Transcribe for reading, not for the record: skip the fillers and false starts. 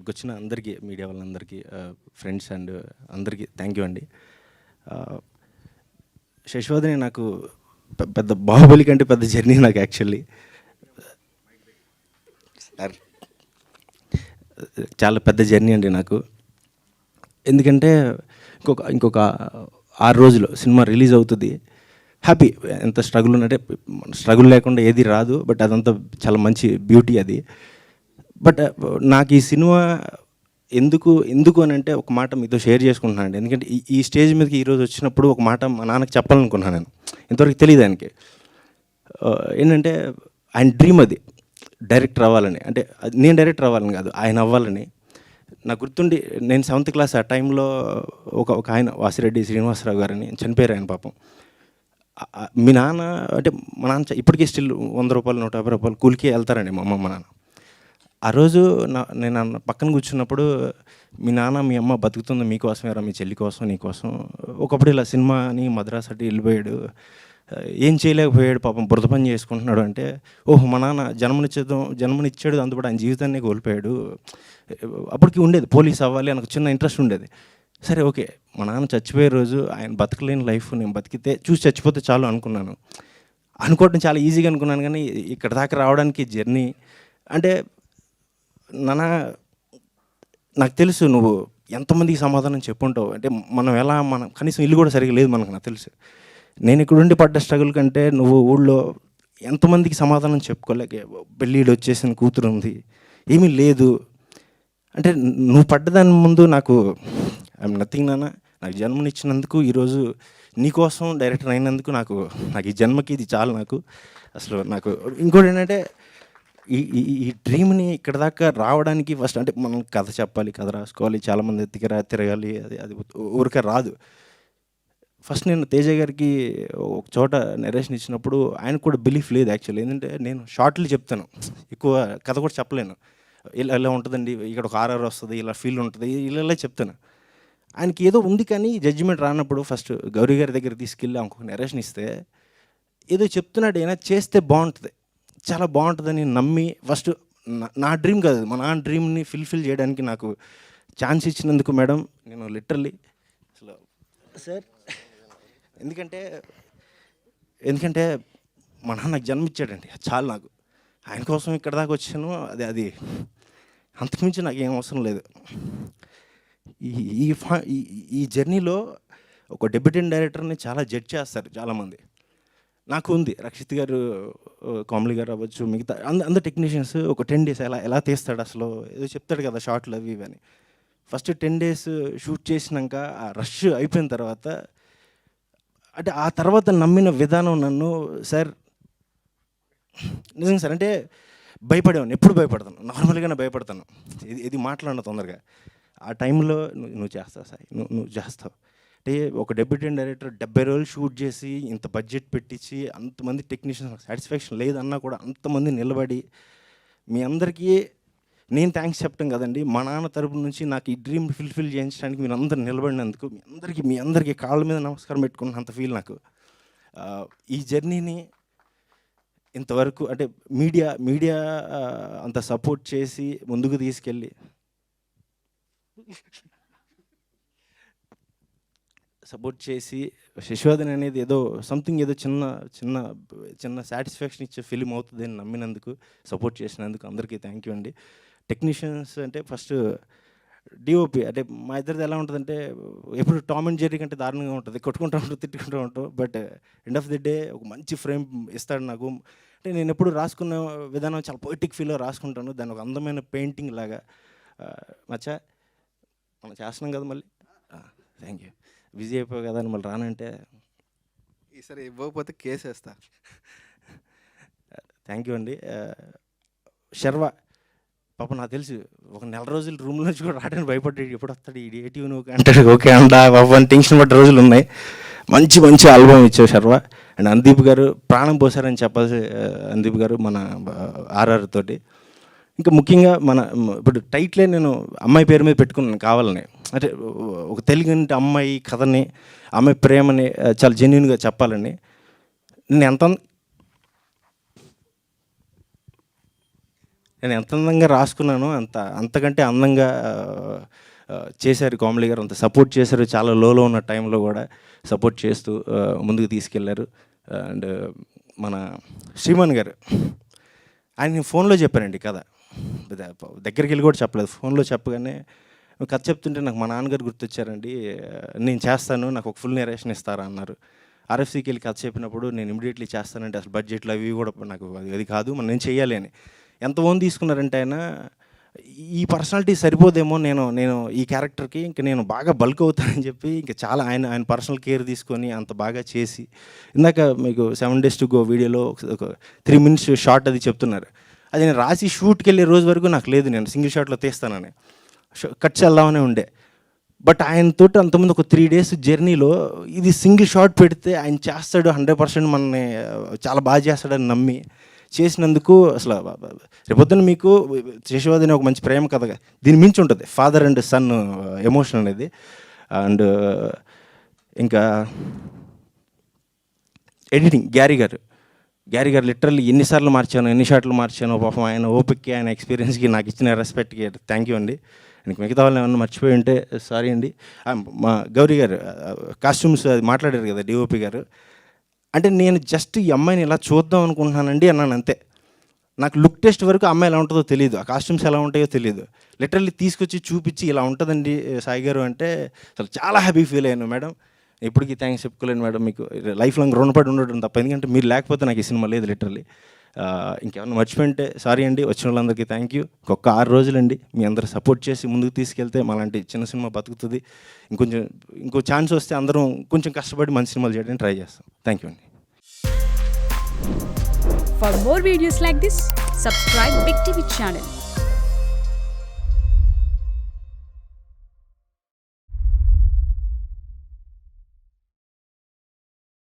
ఇక్కడికి వచ్చిన అందరికీ, మీడియా వాళ్ళందరికీ, ఫ్రెండ్స్ అండ్ అందరికీ థ్యాంక్ యూ అండి. శశివర్ధని నాకు పెద్ద బాహుబలి కంటే పెద్ద జర్నీ నాకు యాక్చువల్లీ. చాలా పెద్ద జర్నీ అండి నాకు. ఎందుకంటే ఇంకొక 6 రోజులు సినిమా రిలీజ్ అవుతుంది. హ్యాపీ. ఎంత స్ట్రగుల్ ఉన్నట్టే, స్ట్రగుల్ లేకుండా ఏది రాదు. బట్ అదంతా చాలా మంచి బ్యూటీ అది. బట్ నాకు ఈ సినిమా ఎందుకు అని అంటే ఒక మాట మీతో షేర్ చేసుకుంటున్నాను అండి. ఎందుకంటే ఈ స్టేజ్ మీదకి ఈరోజు వచ్చినప్పుడు ఒక మాట మా నాన్నకి చెప్పాలనుకున్నాను నేను. ఇంతవరకు తెలియదు ఆయనకి. ఏంటంటే ఆయన డ్రీమ్ అది డైరెక్టర్ అవ్వాలని. అంటే నేను డైరెక్టర్ అవ్వాలని కాదు, ఆయన అవ్వాలని. నాకు గుర్తుండి నేను 7th క్లాస్ ఆ టైంలో ఒక ఆయన వాసిరెడ్డి శ్రీనివాసరావు గారని చనిపోయారు ఆయన పాపం. మీ నాన్న అంటే మా నాన్న ఇప్పటికీ స్టిల్ 100 రూపాయలు 150 రూపాయలు కూలికి వెళ్తారండి మా అమ్మ మా నాన్న. ఆ రోజు నేను పక్కన కూర్చున్నప్పుడు మీ నాన్న మీ అమ్మ బతుకుతుంది మీకోసమేరా, మీ చెల్లి కోసం, నీ కోసం. ఒకప్పుడు ఇలా సినిమా అని మద్రాసు అటు వెళ్ళిపోయాడు, ఏం చేయలేకపోయాడు పాపం, బురద పని చేసుకుంటున్నాడు అంటే, ఓహో మా నాన్న జన్మనిచ్చాడు, అందుబాటు ఆయన జీవితాన్ని కోల్పోయాడు. అప్పటికి ఉండేది పోలీస్ అవ్వాలి అని ఒక చిన్న ఇంట్రెస్ట్ ఉండేది. సరే ఓకే, మా నాన్న చచ్చిపోయే రోజు ఆయన బతకలేని లైఫ్ నేను బతికితే చూసి చచ్చిపోతే చాలు అనుకున్నాను. అనుకోవడం చాలా ఈజీగా అనుకున్నాను. కానీ ఇక్కడ దాకా రావడానికి జర్నీ అంటే, నాన్న నాకు తెలుసు నువ్వు ఎంతమందికి సమాధానం చెప్పుంటావు. అంటే మనం కనీసం ఇల్లు కూడా సరిగ్గా లేదు మనకు, నాకు తెలుసు. నేను ఇక్కడుండి పడ్డ స్ట్రగుల్ కంటే నువ్వు ఊళ్ళో ఎంతమందికి సమాధానం చెప్పుకోలేక, పెళ్ళిళ్ళు వచ్చేసిన కూతురు ఉంది, ఏమీ లేదు అంటే నువ్వు పడ్డదాని ముందు నాకు ఐఎమ్ నథింగ్ నాన్న. నాకు జన్మనిచ్చినందుకు, ఈరోజు నీకోసం డైరెక్టర్ అయినందుకు నాకు ఈ జన్మకి ఇది చాలు. నాకు అసలు నాకు ఇంకోటి ఏంటంటే ఈ డ్రీమ్ని ఇక్కడ దాకా రావడానికి ఫస్ట్ అంటే మనం కథ చెప్పాలి, కథ రాసుకోవాలి, చాలామంది తిరగాలి, అది ఊరికే రాదు. ఫస్ట్ నేను తేజ గారికి ఒక చోట నరేషన్ ఇచ్చినప్పుడు ఆయనకు కూడా బిలీఫ్ లేదు యాక్చువల్లీ. ఏంటంటే నేను షార్ట్లు చెప్తాను, ఎక్కువ కథ కూడా చెప్పలేను. ఇలా ఉంటుందండి, ఇక్కడ ఒక ఆర్ఆర్ వస్తుంది, ఇలా ఫీల్ ఉంటుంది, ఇలా చెప్తాను. ఆయనకి ఏదో ఉంది కానీ జడ్జిమెంట్ రానప్పుడు ఫస్ట్ గౌరీ గారి దగ్గర తీసుకెళ్ళి ఇంకొక నరేషన్ ఇస్తే, ఏదో చెప్తున్నాడు అయినా చేస్తే బాగుంటుంది, చాలా బాగుంటుందని నమ్మి ఫస్ట్ నా డ్రీమ్ కాదు, మా నాన్న డ్రీమ్ని ఫుల్ఫిల్ చేయడానికి నాకు ఛాన్స్ ఇచ్చినందుకు మేడం నేను లిటరల్లీ అసలు సార్, ఎందుకంటే మా నాన్న నాకు జన్మిచ్చాడండి, చాలు నాకు. ఆయన కోసం ఇక్కడ దాకా వచ్చాను, అది అంతకుమించి నాకు ఏం అవసరం లేదు. ఈ జర్నీలో ఒక డెబ్యూటెంట్ డైరెక్టర్ని చాలా జడ్జ్ చేస్తారు చాలామంది. నాకు ఉంది, రక్షిత్ గారు, కోమలి గారు అవ్వచ్చు, మిగతా అందరు టెక్నీషియన్స్ ఒక 10 days ఎలా తీస్తాడు అసలు, ఏదో చెప్తాడు కదా షార్ట్లు అవి ఇవని. ఫస్ట్ 10 days షూట్ చేసినాక ఆ రష్ అయిపోయిన తర్వాత, అంటే ఆ తర్వాత నమ్మిన విధానం నన్ను సార్ నిజంగా సార్ అంటే భయపడేవాడిని, ఎప్పుడు భయపడతాను, నార్మల్గానే భయపడతాను, ఇది మాట్లాడిన తొందరగా. ఆ టైంలో నువ్వు చేస్తావు సార్, నువ్వు చేస్తావు అంటే ఒక డెబ్యూటెంట్ డైరెక్టర్ 70 రోజులు షూట్ చేసి ఇంత బడ్జెట్ పెట్టించి అంతమంది టెక్నీషియన్స్ సాటిస్ఫాక్షన్ లేదన్నా కూడా అంతమంది నిలబడి, మీ అందరికీ నేను థ్యాంక్స్ చెప్పడం కదండి, మా నాన్న తరపు నుంచి నాకు ఈ డ్రీమ్ ఫుల్ఫిల్ చేయించడానికి మీరు అందరు నిలబడినందుకు మీ అందరికీ కాళ్ళ మీద నమస్కారం పెట్టుకున్నంత ఫీల్ నాకు. ఈ జర్నీని ఇంతవరకు అంటే మీడియా అంత సపోర్ట్ చేసి ముందుకు తీసుకెళ్ళి శశివర్ధని అనేది ఏదో సంథింగ్ ఏదో చిన్న సాటిస్ఫాక్షన్ ఇచ్చే ఫిలిం అవుతుంది అని నమ్మినందుకు, సపోర్ట్ చేసినందుకు అందరికీ థ్యాంక్ యూ అండి. టెక్నీషియన్స్ అంటే ఫస్ట్ డిఓపి అంటే మా ఇద్దరిది ఎలా ఉంటుందంటే, ఎప్పుడు టామ్ అండ్ జెర్రీ కంటే దారుణంగా ఉంటుంది, కొట్టుకుంటూ ఉంటాం, తిట్టుకుంటూ ఉంటాం. But end of the day ఒక మంచి ఫ్రేమ్ ఇస్తాడు నాకు. అంటే నేను ఎప్పుడు రాసుకున్న విధానం చాలా పొయిటిక్ ఫీల్లో రాసుకుంటాను, దాన్ని ఒక అందమైన పెయింటింగ్ లాగా. మచ్చా మనం చేస్తున్నాం కదా మళ్ళీ, థ్యాంక్ యూ. బిజీ అయిపోయావు కదా అని మళ్ళీ రానంటే ఈసారి ఇవ్వకపోతే కేసేస్తా. థ్యాంక్ యూ అండి. శర్వ పాప నాకు తెలుసు ఒక 4 రోజులు రూమ్ నుంచి కూడా రావడానికి భయపడ్డాడు, ఎప్పుడు వస్తాడు ఈ ఏటీవ్ నువ్వు అంటాడు. ఓకే అండా పాప అని టెన్షన్ పడ్డ రోజులు ఉన్నాయి. మంచి ఆల్బమ్ ఇచ్చావు శర్వ. అండ్ అందీప్ గారు ప్రాణం పోసారని చెప్పాల్సి, అందీప్ గారు మన ఆర్ఆర్ తోటి. ఇంకా ముఖ్యంగా ఇప్పుడు టైటిలే నేను అమ్మాయి పేరు మీద పెట్టుకున్నాను కావాలని. అంటే ఒక తెలుగు అమ్మాయి కథని, అమ్మాయి ప్రేమని చాలా జెన్యున్గా చెప్పాలని. నేను నేను ఎంత అందంగా రాసుకున్నానో అంతకంటే అందంగా చేశారు కామెడీ గారు, అంత సపోర్ట్ చేశారు. చాలా లోలో ఉన్న టైంలో కూడా సపోర్ట్ చేస్తూ ముందుకు తీసుకెళ్లారు. అండ్ మన శ్రీమన్ గారు, ఆయన ఫోన్లో చెప్పారండి కథ, దగ్గరికి వెళ్ళి కూడా చెప్పలేదు. ఫోన్లో చెప్పగానే కథ చెప్తుంటే నాకు మా నాన్నగారు గుర్తొచ్చారండి. నేను చేస్తాను, నాకు ఒక ఫుల్ నెరేషన్ ఇస్తారా అన్నారు. ఆర్ఎఫ్సీకి వెళ్ళి కథ చెప్పినప్పుడు నేను ఇమీడియట్లీ చేస్తానంటే అసలు బడ్జెట్లు అవి కూడా నాకు అది కాదు, మనం నేను చెయ్యాలి అని. ఎంత ఓన్ తీసుకున్నారంటే ఆయన, ఈ పర్సనాలిటీ సరిపోదేమో, నేను ఈ క్యారెక్టర్కి ఇంకా నేను బాగా బల్క్ అవుతానని చెప్పి ఇంకా చాలా ఆయన పర్సనల్ కేర్ తీసుకొని అంత బాగా చేసి, ఇందాక మీకు 7 days to go వీడియోలో ఒక 3 minutes షార్ట్ అది చెప్తున్నారు. అది నేను రాసి షూట్కి వెళ్ళే రోజు వరకు నాకు లేదు, నేను సింగిల్ షాట్లో తీస్తానని కట్స్ వెళ్దామనే ఉండే. బట్ ఆయనతో అంతకుముందు ఒక 3 days జర్నీలో ఇది సింగిల్ షాట్ పెడితే ఆయన చేస్తాడు, 100% మనని చాలా బాగా చేస్తాడని నమ్మి చేసినందుకు అసలు రేపొద్దున మీకు శశివాద్ అనే ఒక మంచి ప్రేమ కథగా దీని మించి ఉంటుంది, ఫాదర్ అండ్ సన్ ఎమోషన్ అనేది. అండ్ ఇంకా ఎడిటింగ్ గ్యారీ గారు లిటరల్లీ ఎన్నిసార్లు మార్చాను, ఎన్ని షాట్లు మార్చాను. పాపం ఆయన ఓపిక్కి, ఆయన ఎక్స్పీరియన్స్కి, నాకు ఇచ్చిన రెస్పెక్ట్కి థ్యాంక్ యూ అండి. ఇంక మిగతా వాళ్ళని ఏమన్నా మర్చిపోయి ఉంటే సారీ అండి. మా గౌరీ గారు కాస్ట్యూమ్స్ అది మాట్లాడారు కదా డిఓపి గారు, అంటే నేను జస్ట్ ఈ అమ్మాయిని ఇలా చూద్దాం అనుకుంటున్నానండి అన్నాను అంతే. నాకు లుక్ టెస్ట్ వరకు అమ్మాయి ఎలా ఉంటుందో తెలియదు, ఆ కాస్ట్యూమ్స్ ఎలా ఉంటాయో తెలియదు. లిటరల్లీ తీసుకొచ్చి చూపించి ఇలా ఉంటుందండి సాయి గారు అంటే అసలు చాలా హ్యాపీ ఫీల్ అయ్యాను. మేడం ఇప్పటికీ థ్యాంక్స్ చెప్పుకోలేను మేడం, మీకు లైఫ్ లాంగ్ రుణపడి ఉండడం తప్ప, ఎందుకంటే మీరు లేకపోతే నాకు ఈ సినిమా లేదు లిటరల్లీ. ఇంకేమన్నా మర్చిపోయింటే సారీ అండి. వచ్చిన వాళ్ళందరికీ థ్యాంక్ యూ. ఇంకొక 6 రోజులండి, మీ అందరూ సపోర్ట్ చేసి ముందుకు తీసుకెళ్తే మాలాంటి చిన్న సినిమా బతుకుతుంది. ఇంకో ఛాన్స్ వస్తే అందరం కొంచెం కష్టపడి మంచి సినిమాలు చేయడానికి ట్రై చేస్తాం. థ్యాంక్ యూ అండి. For more videos like this, subscribe Big TV channel.